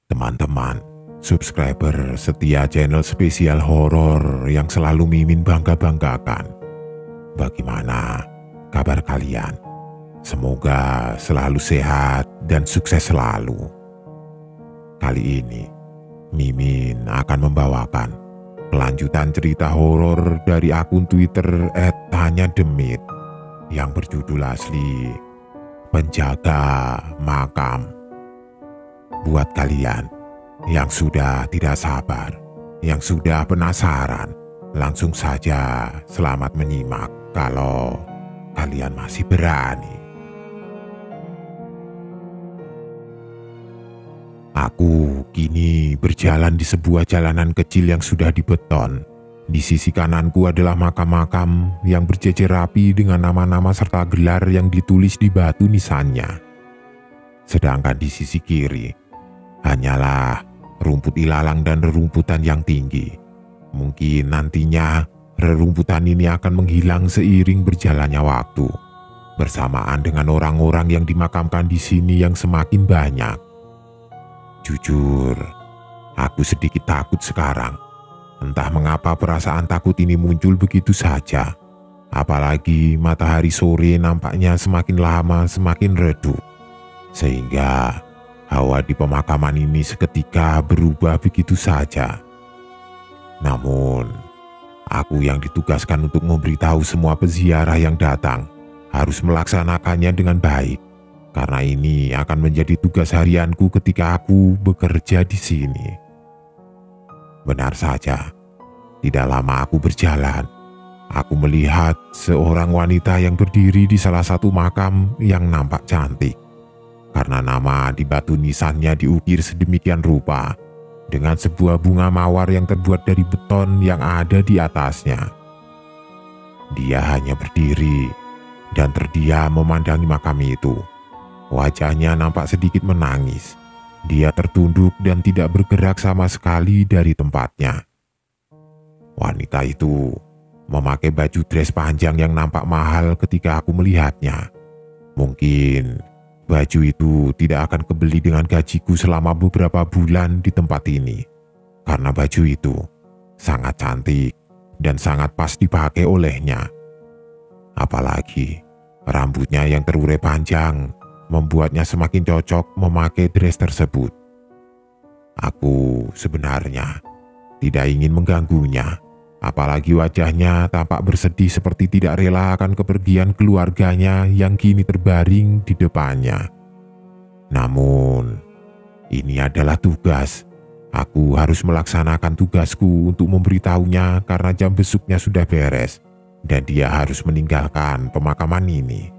Teman-teman, subscriber setia channel spesial horor yang selalu Mimin bangga-banggakan. Bagaimana kabar kalian? Semoga selalu sehat dan sukses selalu. Kali ini, Mimin akan membawakan kelanjutan cerita horor dari akun Twitter @tanyademit yang berjudul asli Penjaga Makam. Buat kalian yang sudah tidak sabar, yang sudah penasaran, langsung saja selamat menyimak kalau kalian masih berani. Aku kini berjalan di sebuah jalanan kecil yang sudah dibeton. Di sisi kananku adalah makam-makam yang berjejer rapi dengan nama-nama serta gelar yang ditulis di batu nisannya. Sedangkan di sisi kiri hanyalah rumput ilalang dan rerumputan yang tinggi. Mungkin nantinya rerumputan ini akan menghilang seiring berjalannya waktu, bersamaan dengan orang-orang yang dimakamkan di sini yang semakin banyak. Jujur, aku sedikit takut sekarang. Entah mengapa perasaan takut ini muncul begitu saja. Apalagi matahari sore nampaknya semakin lama semakin redup. Sehingga hawa di pemakaman ini seketika berubah begitu saja. Namun, aku yang ditugaskan untuk memberitahu semua peziarah yang datang harus melaksanakannya dengan baik. Karena ini akan menjadi tugas harianku ketika aku bekerja di sini. Benar saja, tidak lama aku berjalan, aku melihat seorang wanita yang berdiri di salah satu makam yang nampak cantik. Karena nama di batu nisannya diukir sedemikian rupa, dengan sebuah bunga mawar yang terbuat dari beton yang ada di atasnya. Dia hanya berdiri dan terdiam memandangi makam itu. Wajahnya nampak sedikit menangis. Dia tertunduk dan tidak bergerak sama sekali dari tempatnya. Wanita itu memakai baju dress panjang yang nampak mahal ketika aku melihatnya. Mungkin baju itu tidak akan kebeli dengan gajiku selama beberapa bulan di tempat ini. Karena baju itu sangat cantik dan sangat pas dipakai olehnya. Apalagi rambutnya yang terurai panjang membuatnya semakin cocok memakai dress tersebut. Aku sebenarnya tidak ingin mengganggunya, apalagi wajahnya tampak bersedih seperti tidak rela akan kepergian keluarganya yang kini terbaring di depannya. Namun, ini adalah tugas. Aku harus melaksanakan tugasku untuk memberitahunya karena jam besuknya sudah beres dan dia harus meninggalkan pemakaman ini.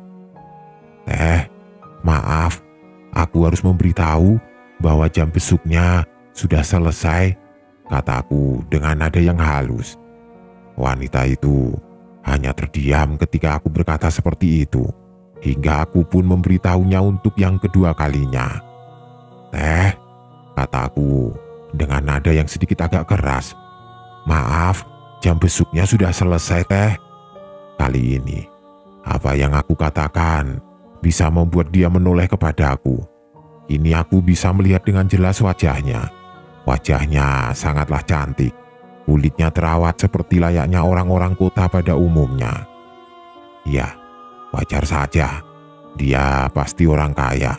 Maaf, aku harus memberitahu bahwa jam besuknya sudah selesai, kataku dengan nada yang halus. Wanita itu hanya terdiam ketika aku berkata seperti itu, hingga aku pun memberitahunya untuk yang kedua kalinya. Kataku dengan nada yang sedikit agak keras. Maaf, jam besuknya sudah selesai, Teh. Kali ini, apa yang aku katakan bisa membuat dia menoleh kepadaku. Kini aku bisa melihat dengan jelas wajahnya. Wajahnya sangatlah cantik. Kulitnya terawat seperti layaknya orang-orang kota pada umumnya. Ya, wajar saja. Dia pasti orang kaya.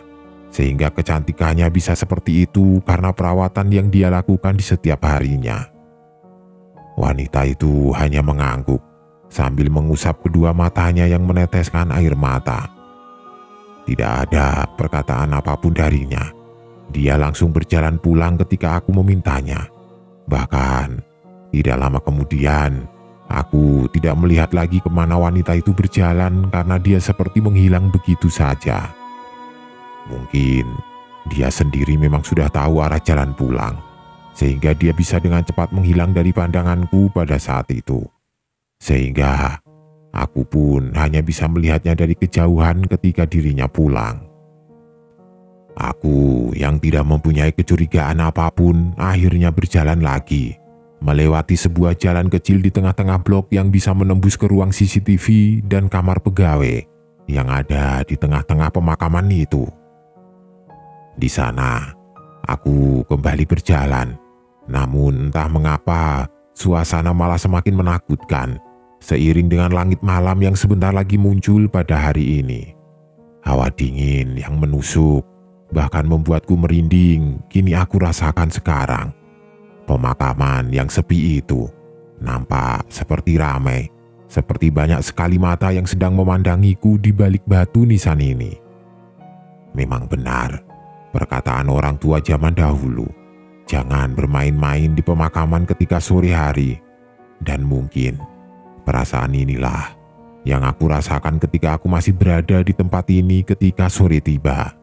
Sehingga kecantikannya bisa seperti itu karena perawatan yang dia lakukan di setiap harinya. Wanita itu hanya mengangguk sambil mengusap kedua matanya yang meneteskan air mata. Tidak ada perkataan apapun darinya. Dia langsung berjalan pulang ketika aku memintanya. Bahkan, tidak lama kemudian, aku tidak melihat lagi kemana wanita itu berjalan karena dia seperti menghilang begitu saja. Mungkin, dia sendiri memang sudah tahu arah jalan pulang, sehingga dia bisa dengan cepat menghilang dari pandanganku pada saat itu. Sehingga aku pun hanya bisa melihatnya dari kejauhan ketika dirinya pulang. Aku yang tidak mempunyai kecurigaan apapun akhirnya berjalan lagi, melewati sebuah jalan kecil di tengah-tengah blok yang bisa menembus ke ruang CCTV dan kamar pegawai yang ada di tengah-tengah pemakaman itu. Di sana, Aku kembali berjalan. Namun entah mengapa suasana malah semakin menakutkan seiring dengan langit malam yang sebentar lagi muncul pada hari ini. Hawa dingin yang menusuk bahkan membuatku merinding kini aku rasakan sekarang. Pemakaman yang sepi itu nampak seperti ramai, seperti banyak sekali mata yang sedang memandangiku di balik batu nisan ini. Memang benar perkataan orang tua zaman dahulu, jangan bermain-main di pemakaman ketika sore hari. Dan mungkin perasaan inilah yang aku rasakan ketika aku masih berada di tempat ini ketika sore tiba.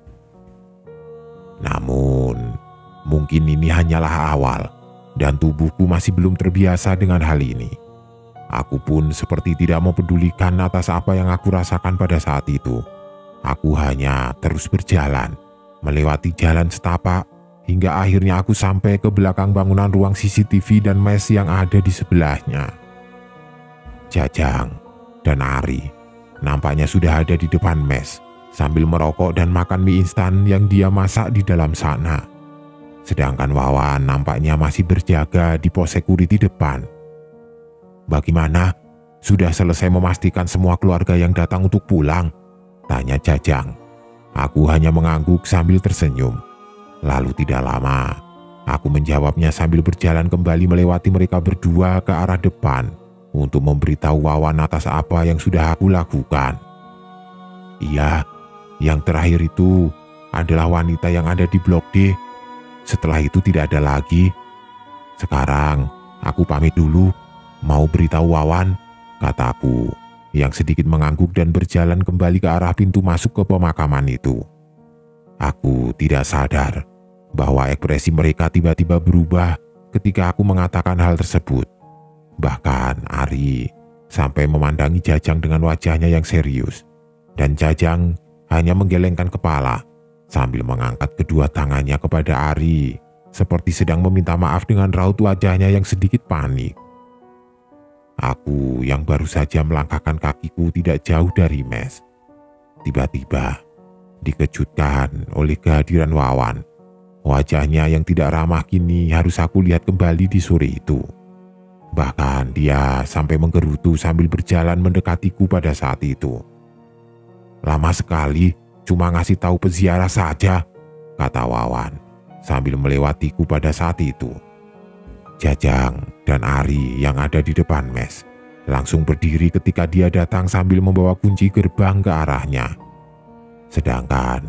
Namun mungkin ini hanyalah awal dan tubuhku masih belum terbiasa dengan hal ini. Aku pun seperti tidak mempedulikan atas apa yang aku rasakan pada saat itu. Aku hanya terus berjalan, melewati jalan setapak, hingga akhirnya aku sampai ke belakang bangunan ruang CCTV dan mes yang ada di sebelahnya. Jajang dan Ari nampaknya sudah ada di depan mes, sambil merokok dan makan mie instan yang dia masak di dalam sana. Sedangkan Wawan nampaknya masih berjaga di pos security depan. "Bagaimana? Sudah selesai memastikan semua keluarga yang datang untuk pulang?" tanya Jajang. Aku hanya mengangguk sambil tersenyum. Lalu tidak lama, aku menjawabnya sambil berjalan kembali melewati mereka berdua ke arah depan untuk memberitahu Wawan atas apa yang sudah aku lakukan. "Iya, yang terakhir itu adalah wanita yang ada di blok D. Setelah itu tidak ada lagi. Sekarang aku pamit dulu, mau beritahu Wawan," kataku yang sedikit mengangguk dan berjalan kembali ke arah pintu masuk ke pemakaman itu. Aku tidak sadar bahwa ekspresi mereka tiba-tiba berubah ketika aku mengatakan hal tersebut. Bahkan Ari sampai memandangi Jajang dengan wajahnya yang serius, dan Jajang hanya menggelengkan kepala sambil mengangkat kedua tangannya kepada Ari seperti sedang meminta maaf dengan raut wajahnya yang sedikit panik. Aku yang baru saja melangkahkan kakiku tidak jauh dari mes, tiba-tiba dikejutkan oleh kehadiran Wawan. Wajahnya yang tidak ramah kini harus aku lihat kembali di sore itu. Bahkan dia sampai menggerutu sambil berjalan mendekatiku pada saat itu. "Lama sekali, cuma ngasih tahu peziarah saja," kata Wawan sambil melewatiku pada saat itu. Jajang dan Ari yang ada di depan mes langsung berdiri ketika dia datang sambil membawa kunci gerbang ke arahnya. Sedangkan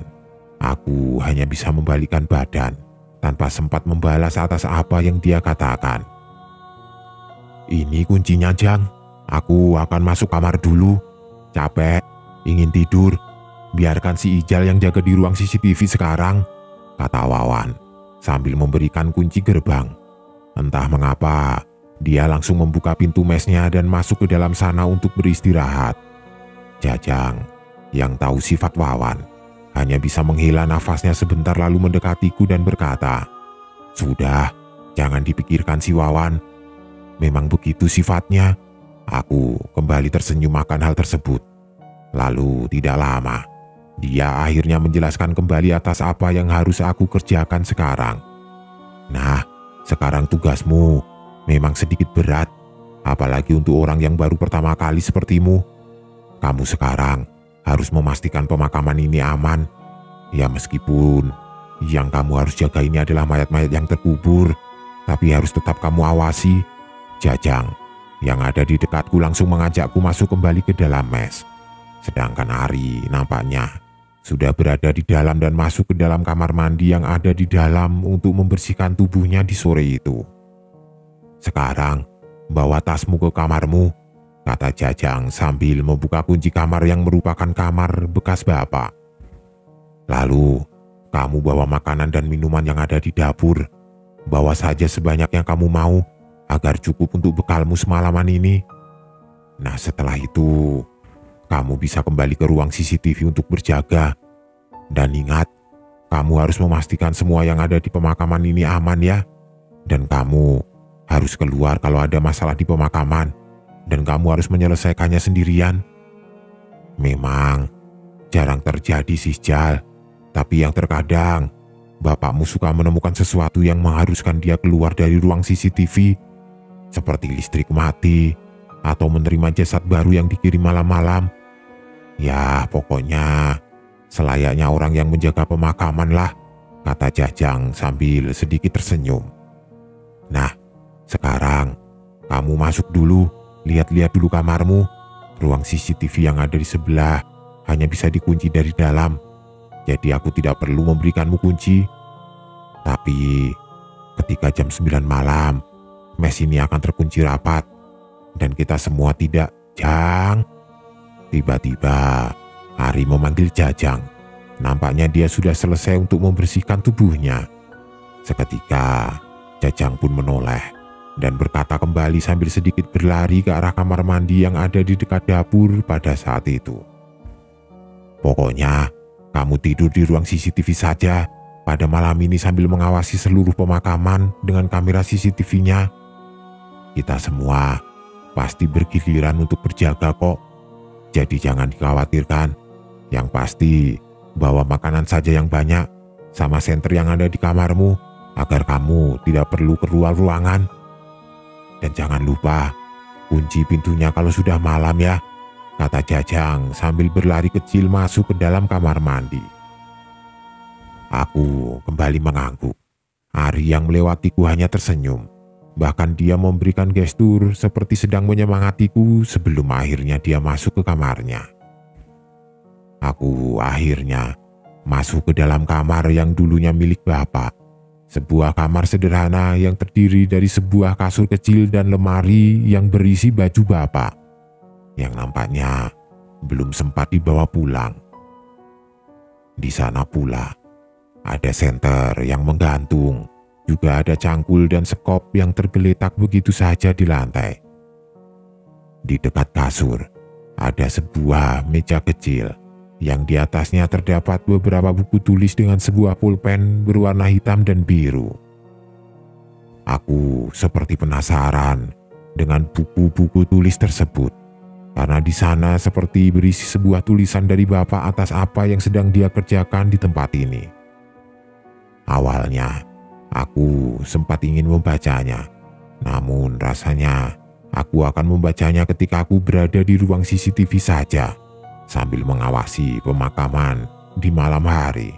aku hanya bisa membalikkan badan tanpa sempat membalas atas apa yang dia katakan. "Ini kuncinya, Jang. Aku akan masuk kamar dulu. Capek, ingin tidur. Biarkan si Ijal yang jaga di ruang CCTV sekarang," kata Wawan sambil memberikan kunci gerbang. Entah mengapa, dia langsung membuka pintu mesnya dan masuk ke dalam sana untuk beristirahat. Jajang yang tahu sifat Wawan hanya bisa menghela nafasnya sebentar lalu mendekatiku dan berkata, "Sudah, jangan dipikirkan si Wawan. Memang begitu sifatnya." Aku kembali tersenyum akan hal tersebut. Lalu tidak lama, dia akhirnya menjelaskan kembali atas apa yang harus aku kerjakan sekarang. "Nah, sekarang tugasmu memang sedikit berat, apalagi untuk orang yang baru pertama kali sepertimu. Kamu sekarang harus memastikan pemakaman ini aman. Ya meskipun yang kamu harus jaga ini adalah mayat-mayat yang terkubur, tapi harus tetap kamu awasi." Jajang yang ada di dekatku langsung mengajakku masuk kembali ke dalam mes. Sedangkan Ari nampaknya sudah berada di dalam dan masuk ke dalam kamar mandi yang ada di dalam untuk membersihkan tubuhnya di sore itu. "Sekarang bawa tasmu ke kamarmu," kata Jajang sambil membuka kunci kamar yang merupakan kamar bekas bapak. "Lalu kamu bawa makanan dan minuman yang ada di dapur. Bawa saja sebanyak yang kamu mau agar cukup untuk bekalmu semalaman ini. Nah setelah itu kamu bisa kembali ke ruang CCTV untuk berjaga. Dan ingat, kamu harus memastikan semua yang ada di pemakaman ini aman ya. Dan kamu harus keluar kalau ada masalah di pemakaman. Dan kamu harus menyelesaikannya sendirian." Memang jarang terjadi sih Jal, tapi yang terkadang bapakmu suka menemukan sesuatu yang mengharuskan dia keluar dari ruang CCTV, seperti listrik mati atau menerima jasad baru yang dikirim malam-malam. Ya, pokoknya selayaknya orang yang menjaga pemakaman lah, kata Jajang sambil sedikit tersenyum. Nah, sekarang kamu masuk dulu, lihat-lihat dulu kamarmu. Ruang CCTV yang ada di sebelah hanya bisa dikunci dari dalam, jadi aku tidak perlu memberikanmu kunci. Tapi ketika jam 9 malam, mes ini akan terkunci rapat, dan kita semua tidak, Jang. Tiba-tiba, Ari memanggil Jajang. Nampaknya dia sudah selesai untuk membersihkan tubuhnya. Seketika, Jajang pun menoleh dan berkata kembali sambil sedikit berlari ke arah kamar mandi yang ada di dekat dapur pada saat itu. Pokoknya, kamu tidur di ruang CCTV saja pada malam ini sambil mengawasi seluruh pemakaman dengan kamera CCTV-nya. Kita semua pasti bergiliran untuk berjaga kok. Jadi jangan dikhawatirkan. Yang pasti, bawa makanan saja yang banyak sama senter yang ada di kamarmu agar kamu tidak perlu keluar ruangan. Dan jangan lupa, kunci pintunya kalau sudah malam ya, kata Jajang sambil berlari kecil masuk ke dalam kamar mandi. Aku kembali mengangguk. Ari yang melewatiku hanya tersenyum. Bahkan dia memberikan gestur seperti sedang menyemangatiku sebelum akhirnya dia masuk ke kamarnya. Aku akhirnya masuk ke dalam kamar yang dulunya milik bapak. Sebuah kamar sederhana yang terdiri dari sebuah kasur kecil dan lemari yang berisi baju bapak, yang nampaknya belum sempat dibawa pulang. Di sana pula ada senter yang menggantung, juga ada cangkul dan sekop yang tergeletak begitu saja di lantai. Di dekat kasur ada sebuah meja kecil yang di atasnya terdapat beberapa buku tulis dengan sebuah pulpen berwarna hitam dan biru. Aku seperti penasaran dengan buku-buku tulis tersebut, karena di sana seperti berisi sebuah tulisan dari bapak atas apa yang sedang dia kerjakan di tempat ini. Awalnya, aku sempat ingin membacanya, namun rasanya aku akan membacanya ketika aku berada di ruang CCTV saja, sambil mengawasi pemakaman di malam hari.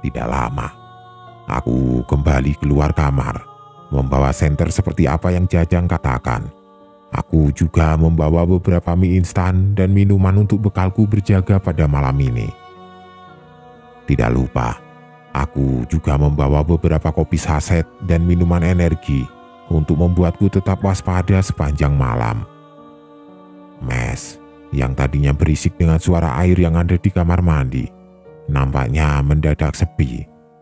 Tidak lama, aku kembali keluar kamar, membawa senter seperti apa yang Jajang katakan. Aku juga membawa beberapa mie instan dan minuman untuk bekalku berjaga pada malam ini. Tidak lupa, aku juga membawa beberapa kopi saset dan minuman energi untuk membuatku tetap waspada sepanjang malam. Mes yang tadinya berisik dengan suara air yang ada di kamar mandi nampaknya mendadak sepi.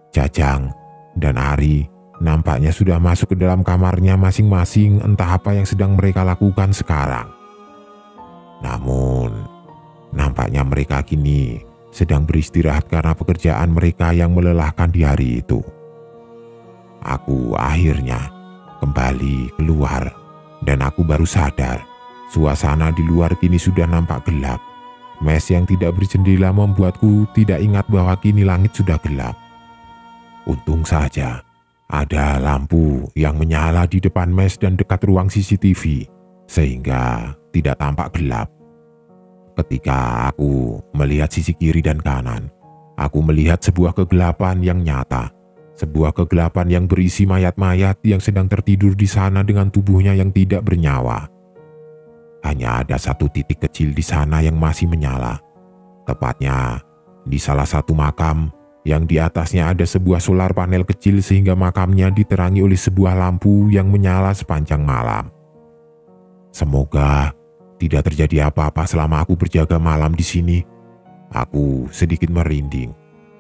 Jajang dan Ari nampaknya sudah masuk ke dalam kamarnya masing-masing, entah apa yang sedang mereka lakukan sekarang. Namun nampaknya mereka kini sedang beristirahat karena pekerjaan mereka yang melelahkan di hari itu. Aku akhirnya kembali keluar dan aku baru sadar suasana di luar kini sudah nampak gelap. Mes yang tidak berjendela membuatku tidak ingat bahwa kini langit sudah gelap. Untung saja ada lampu yang menyala di depan mes dan dekat ruang CCTV, sehingga tidak tampak gelap. Ketika aku melihat sisi kiri dan kanan, aku melihat sebuah kegelapan yang nyata. Sebuah kegelapan yang berisi mayat-mayat yang sedang tertidur di sana dengan tubuhnya yang tidak bernyawa. Hanya ada satu titik kecil di sana yang masih menyala. Tepatnya di salah satu makam yang di atasnya ada sebuah solar panel kecil sehingga makamnya diterangi oleh sebuah lampu yang menyala sepanjang malam. Semoga tidak terjadi apa-apa selama aku berjaga malam di sini. Aku sedikit merinding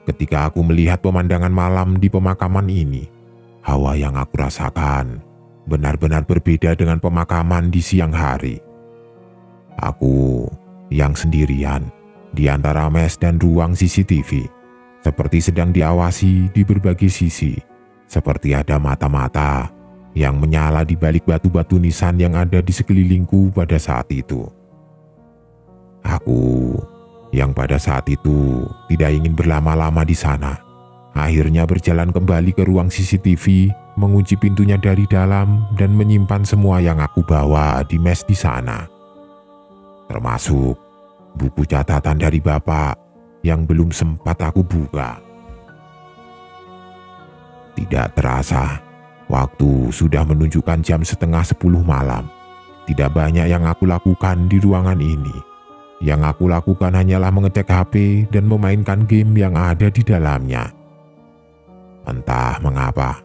ketika aku melihat pemandangan malam di pemakaman ini. Hawa yang aku rasakan benar-benar berbeda dengan pemakaman di siang hari. Aku yang sendirian di antara mes dan ruang CCTV, seperti sedang diawasi di berbagai sisi, seperti ada mata-mata yang menyala di balik batu-batu nisan yang ada di sekelilingku pada saat itu. Aku yang pada saat itu tidak ingin berlama-lama di sana. Akhirnya berjalan kembali ke ruang CCTV, mengunci pintunya dari dalam dan menyimpan semua yang aku bawa di mes di sana. Termasuk buku catatan dari bapak yang belum sempat aku buka. Tidak terasa, waktu sudah menunjukkan jam 9:30 malam. Tidak banyak yang aku lakukan di ruangan ini. Yang aku lakukan hanyalah mengecek HP dan memainkan game yang ada di dalamnya. Entah mengapa,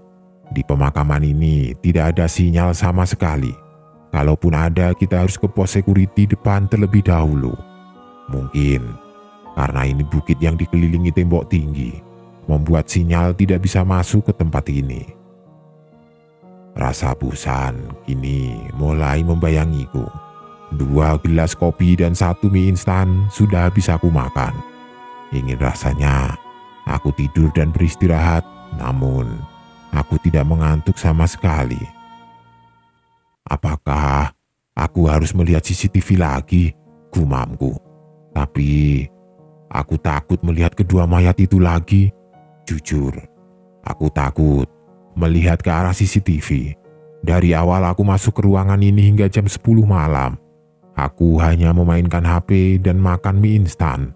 di pemakaman ini tidak ada sinyal sama sekali. Kalaupun ada, kita harus ke pos security depan terlebih dahulu. Mungkin karena ini bukit yang dikelilingi tembok tinggi, membuat sinyal tidak bisa masuk ke tempat ini. Rasa bosan kini mulai membayangiku. 2 gelas kopi dan 1 mie instan sudah habis aku makan. Ingin rasanya aku tidur dan beristirahat, namun aku tidak mengantuk sama sekali. Apakah aku harus melihat CCTV lagi? Gumamku. Tapi aku takut melihat kedua mayat itu lagi. Jujur, aku takut melihat ke arah CCTV. Dari awal aku masuk ke ruangan ini hingga jam 10 malam. Aku hanya memainkan HP dan makan mie instan,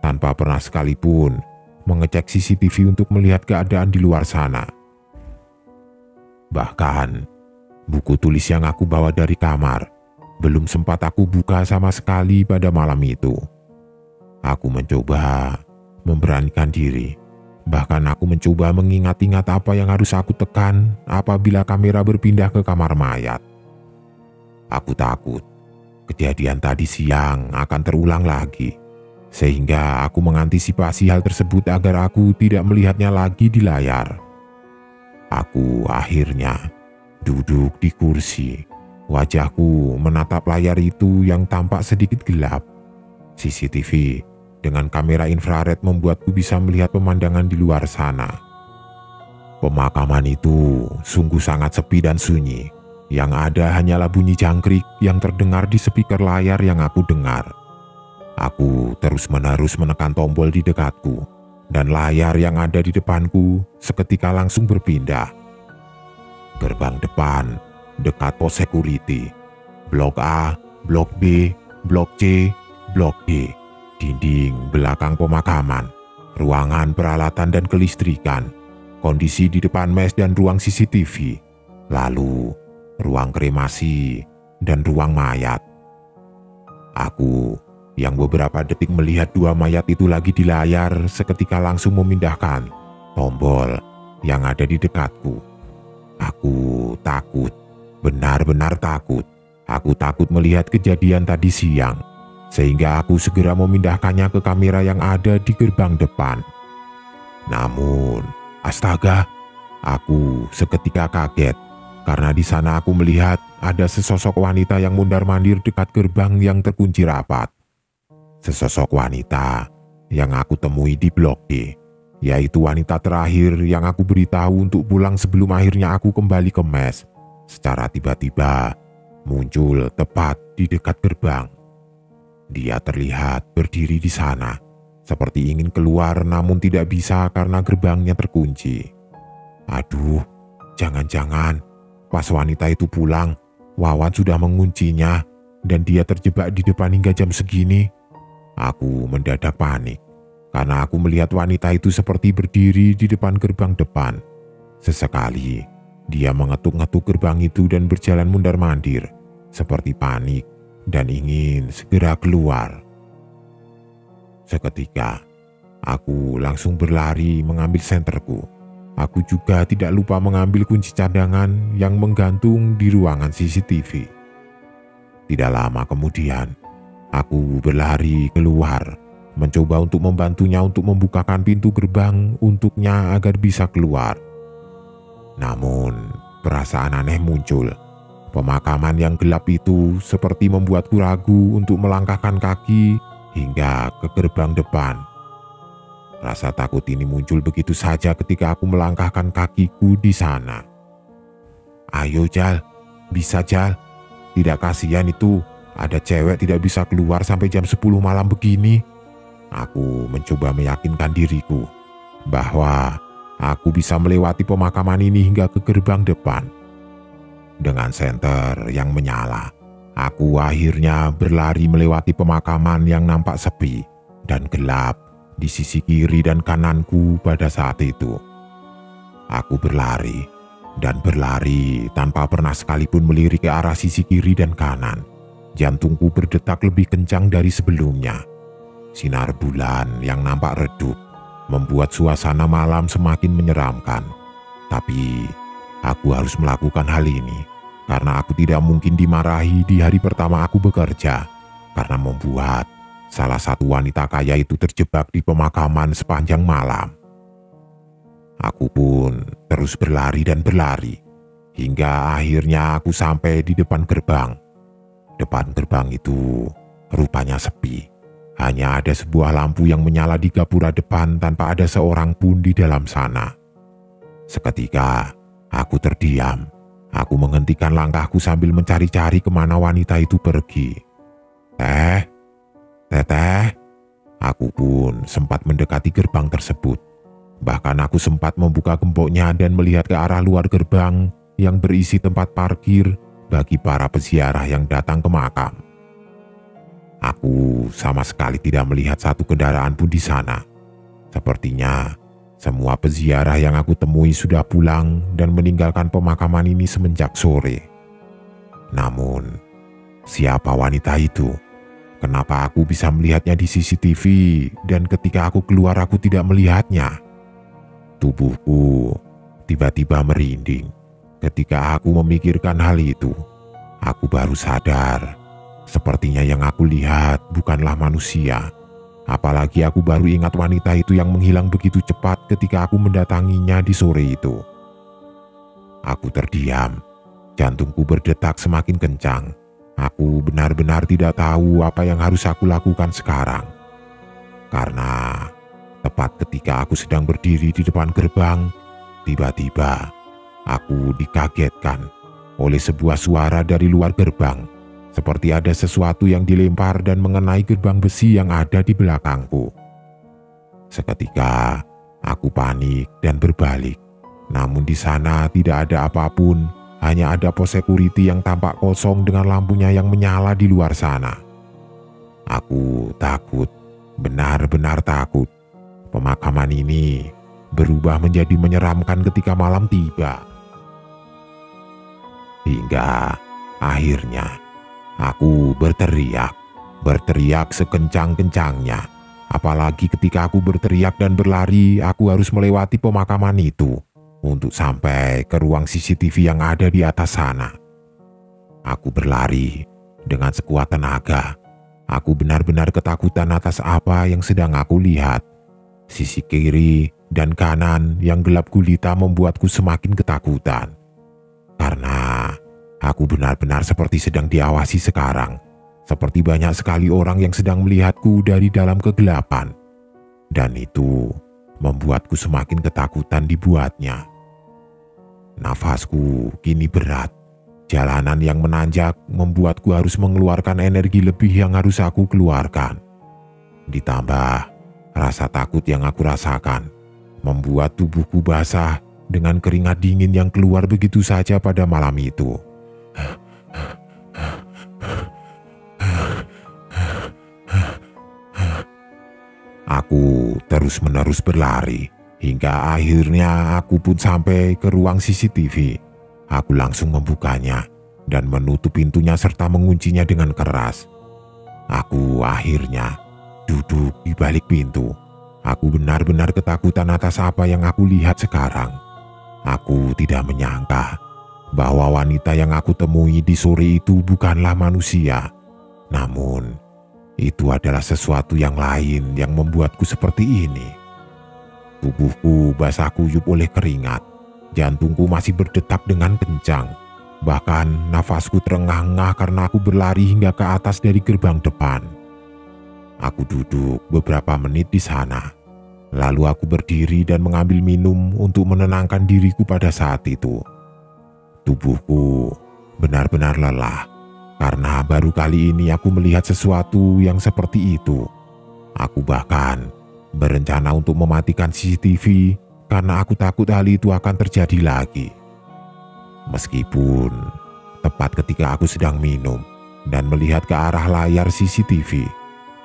tanpa pernah sekalipun mengecek CCTV untuk melihat keadaan di luar sana. Bahkan, buku tulis yang aku bawa dari kamar belum sempat aku buka sama sekali pada malam itu. Aku mencoba memberanikan diri. Bahkan aku mencoba mengingat-ingat apa yang harus aku tekan apabila kamera berpindah ke kamar mayat. Aku takut kejadian tadi siang akan terulang lagi, sehingga aku mengantisipasi hal tersebut agar aku tidak melihatnya lagi di layar. Aku akhirnya duduk di kursi. Wajahku menatap layar itu yang tampak sedikit gelap. CCTV dengan kamera infrared membuatku bisa melihat pemandangan di luar sana. Pemakaman itu sungguh sangat sepi dan sunyi. Yang ada hanyalah bunyi jangkrik yang terdengar di speaker layar yang aku dengar. Aku terus-menerus menekan tombol di dekatku, dan layar yang ada di depanku seketika langsung berpindah. Gerbang depan, dekat pos security. Blok A, Blok B, Blok C, Blok D. Dinding belakang pemakaman, ruangan peralatan dan kelistrikan, kondisi di depan mes dan ruang CCTV, lalu ruang kremasi dan ruang mayat. Aku yang beberapa detik melihat 2 mayat itu lagi di layar seketika langsung memindahkan tombol yang ada di dekatku. Aku takut, benar-benar takut. Aku takut melihat kejadian tadi siang, sehingga aku segera memindahkannya ke kamera yang ada di gerbang depan. Namun, astaga, aku seketika kaget karena di sana aku melihat ada sesosok wanita yang mondar-mandir dekat gerbang yang terkunci rapat. Sesosok wanita yang aku temui di Blok D, yaitu wanita terakhir yang aku beritahu untuk pulang sebelum akhirnya aku kembali ke mes. Secara tiba-tiba muncul tepat di dekat gerbang. Dia terlihat berdiri di sana, seperti ingin keluar namun tidak bisa karena gerbangnya terkunci. Aduh, jangan-jangan pas wanita itu pulang, Wawan sudah menguncinya dan dia terjebak di depan hingga jam segini. Aku mendadak panik karena aku melihat wanita itu seperti berdiri di depan gerbang depan. Sesekali dia mengetuk-ngetuk gerbang itu dan berjalan mundar-mandir seperti panik dan ingin segera keluar. Seketika aku langsung berlari mengambil senterku. Aku juga tidak lupa mengambil kunci cadangan yang menggantung di ruangan CCTV. Tidak lama kemudian, aku berlari keluar, mencoba untuk membantunya untuk membukakan pintu gerbang untuknya agar bisa keluar. Namun, perasaan aneh muncul. Pemakaman yang gelap itu seperti membuatku ragu untuk melangkahkan kaki hingga ke gerbang depan. Rasa takut ini muncul begitu saja ketika aku melangkahkan kakiku di sana. Ayo Jal, bisa Jal. Tidak kasihan itu, ada cewek tidak bisa keluar sampai jam 10 malam begini. Aku mencoba meyakinkan diriku bahwa aku bisa melewati pemakaman ini hingga ke gerbang depan. Dengan senter yang menyala, aku akhirnya berlari melewati pemakaman yang nampak sepi dan gelap di sisi kiri dan kananku pada saat itu. Aku berlari dan berlari tanpa pernah sekalipun melirik ke arah sisi kiri dan kanan. Jantungku berdetak lebih kencang dari sebelumnya. Sinar bulan yang nampak redup membuat suasana malam semakin menyeramkan. Tapi aku harus melakukan hal ini karena aku tidak mungkin dimarahi di hari pertama aku bekerja karena membuat salah satu wanita kaya itu terjebak di pemakaman sepanjang malam. Aku pun terus berlari dan berlari hingga akhirnya aku sampai di depan gerbang. Depan gerbang itu rupanya sepi. Hanya ada sebuah lampu yang menyala di gapura depan tanpa ada seorang pun di dalam sana. Seketika aku terdiam. Aku menghentikan langkahku sambil mencari-cari kemana wanita itu pergi. Teteh. Aku pun sempat mendekati gerbang tersebut. Bahkan aku sempat membuka gemboknya dan melihat ke arah luar gerbang yang berisi tempat parkir bagi para peziarah yang datang ke makam. Aku sama sekali tidak melihat satu kendaraan pun di sana. Sepertinya semua peziarah yang aku temui sudah pulang dan meninggalkan pemakaman ini semenjak sore. Namun, siapa wanita itu? Kenapa aku bisa melihatnya di CCTV dan ketika aku keluar aku tidak melihatnya? Tubuhku tiba-tiba merinding. Ketika aku memikirkan hal itu, aku baru sadar, sepertinya yang aku lihat bukanlah manusia. Apalagi aku baru ingat wanita itu yang menghilang begitu cepat ketika aku mendatanginya di sore itu. Aku terdiam, jantungku berdetak semakin kencang. Aku benar-benar tidak tahu apa yang harus aku lakukan sekarang. Karena tepat ketika aku sedang berdiri di depan gerbang, tiba-tiba aku dikagetkan oleh sebuah suara dari luar gerbang, seperti ada sesuatu yang dilempar dan mengenai gerbang besi yang ada di belakangku. Seketika aku panik dan berbalik, namun di sana tidak ada apapun, hanya ada pos security yang tampak kosong dengan lampunya yang menyala di luar sana. Aku takut, benar-benar takut. Pemakaman ini berubah menjadi menyeramkan ketika malam tiba. Hingga akhirnya aku berteriak sekencang-kencangnya. Apalagi ketika aku berteriak dan berlari, aku harus melewati pemakaman itu untuk sampai ke ruang CCTV yang ada di atas sana. Aku berlari dengan sekuat tenaga. Aku benar-benar ketakutan atas apa yang sedang aku lihat. Sisi kiri dan kanan yang gelap gulita membuatku semakin ketakutan. Karena aku benar-benar seperti sedang diawasi sekarang. Seperti banyak sekali orang yang sedang melihatku dari dalam kegelapan. Dan itu membuatku semakin ketakutan dibuatnya. Nafasku kini berat. Jalanan yang menanjak membuatku harus mengeluarkan energi lebih yang harus aku keluarkan. Ditambah rasa takut yang aku rasakan membuat tubuhku basah dengan keringat dingin yang keluar begitu saja pada malam itu. Aku terus-menerus berlari hingga akhirnya aku pun sampai ke ruang CCTV. Aku langsung membukanya dan menutup pintunya serta menguncinya dengan keras. Aku akhirnya duduk di balik pintu. Aku benar-benar ketakutan atas apa yang aku lihat sekarang. Aku tidak menyangka bahwa wanita yang aku temui di sore itu bukanlah manusia. Namun, itu adalah sesuatu yang lain yang membuatku seperti ini. Tubuhku basah kuyup oleh keringat. Jantungku masih berdetak dengan kencang. Bahkan nafasku terengah-engah karena aku berlari hingga ke atas dari gerbang depan. Aku duduk beberapa menit di sana. Lalu aku berdiri dan mengambil minum untuk menenangkan diriku pada saat itu. Tubuhku benar-benar lelah karena baru kali ini aku melihat sesuatu yang seperti itu. Aku bahkan berencana untuk mematikan CCTV karena aku takut hal itu akan terjadi lagi. Meskipun tepat ketika aku sedang minum dan melihat ke arah layar CCTV,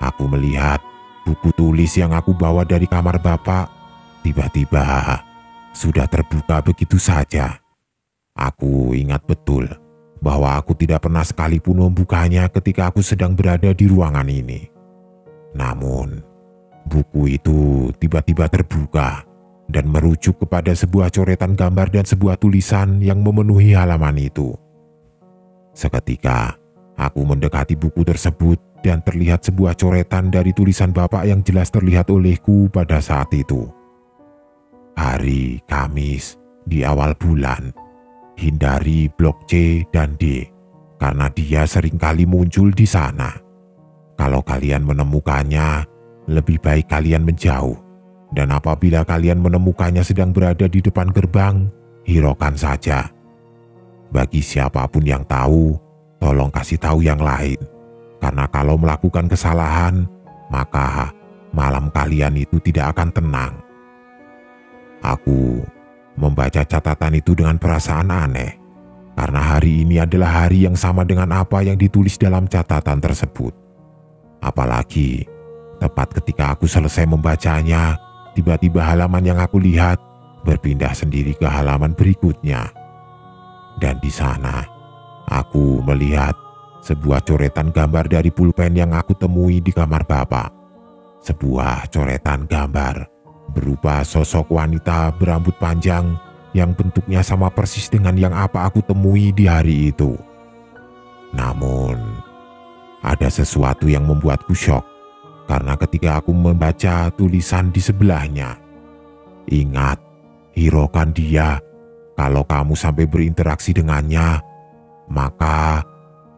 aku melihat buku tulis yang aku bawa dari kamar Bapak tiba-tiba sudah terbuka begitu saja. Aku ingat betul bahwa aku tidak pernah sekalipun membukanya ketika aku sedang berada di ruangan ini. Namun, buku itu tiba-tiba terbuka dan merujuk kepada sebuah coretan gambar dan sebuah tulisan yang memenuhi halaman itu. Seketika, aku mendekati buku tersebut dan terlihat sebuah coretan dari tulisan Bapak yang jelas terlihat olehku pada saat itu. Hari Kamis di awal bulan, hindari blok C dan D karena dia seringkali muncul di sana. Kalau kalian menemukannya, lebih baik kalian menjauh. Dan apabila kalian menemukannya sedang berada di depan gerbang, hiraukan saja. Bagi siapapun yang tahu, tolong kasih tahu yang lain. Karena kalau melakukan kesalahan, maka malam kalian itu tidak akan tenang. Aku membaca catatan itu dengan perasaan aneh. Karena hari ini adalah hari yang sama dengan apa yang ditulis dalam catatan tersebut. Apalagi, tepat ketika aku selesai membacanya, tiba-tiba halaman yang aku lihat berpindah sendiri ke halaman berikutnya. Dan di sana, aku melihat sebuah coretan gambar dari pulpen yang aku temui di kamar Bapak. Sebuah coretan gambar berupa sosok wanita berambut panjang yang bentuknya sama persis dengan yang apa aku temui di hari itu. Namun, ada sesuatu yang membuatku syok karena ketika aku membaca tulisan di sebelahnya, ingat, hiraukan dia. Kalau kamu sampai berinteraksi dengannya, maka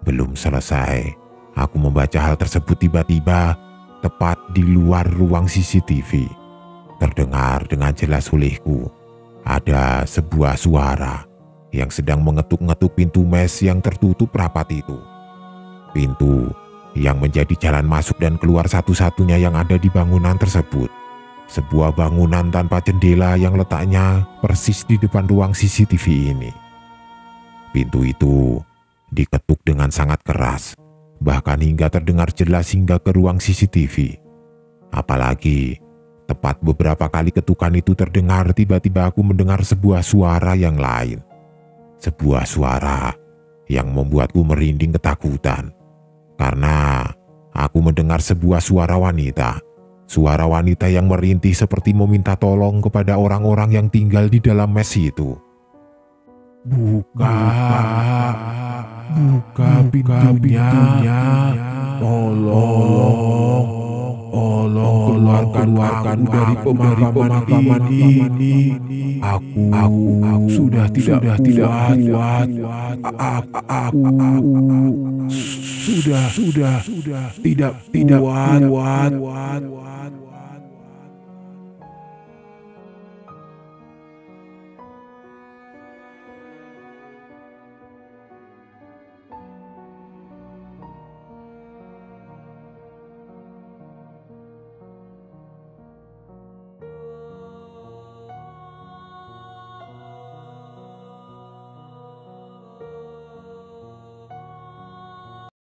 belum selesai. Aku membaca hal tersebut tiba-tiba tepat di luar ruang CCTV. Terdengar dengan jelas olehku, ada sebuah suara yang sedang mengetuk-ngetuk pintu mes yang tertutup rapat itu. Pintu yang menjadi jalan masuk dan keluar satu-satunya yang ada di bangunan tersebut. Sebuah bangunan tanpa jendela yang letaknya persis di depan ruang CCTV ini. Pintu itu diketuk dengan sangat keras, bahkan hingga terdengar jelas hingga ke ruang CCTV. Apalagi, tepat beberapa kali ketukan itu terdengar, tiba-tiba aku mendengar sebuah suara yang lain. Sebuah suara yang membuatku merinding ketakutan. Karena aku mendengar sebuah suara wanita. Suara wanita yang merintih seperti meminta tolong kepada orang-orang yang tinggal di dalam mes itu. Buka pintunya, tolong keluarkan aku dari pemakaman ini. Aku sudah tidak kuat. Aku sudah tidak kuat.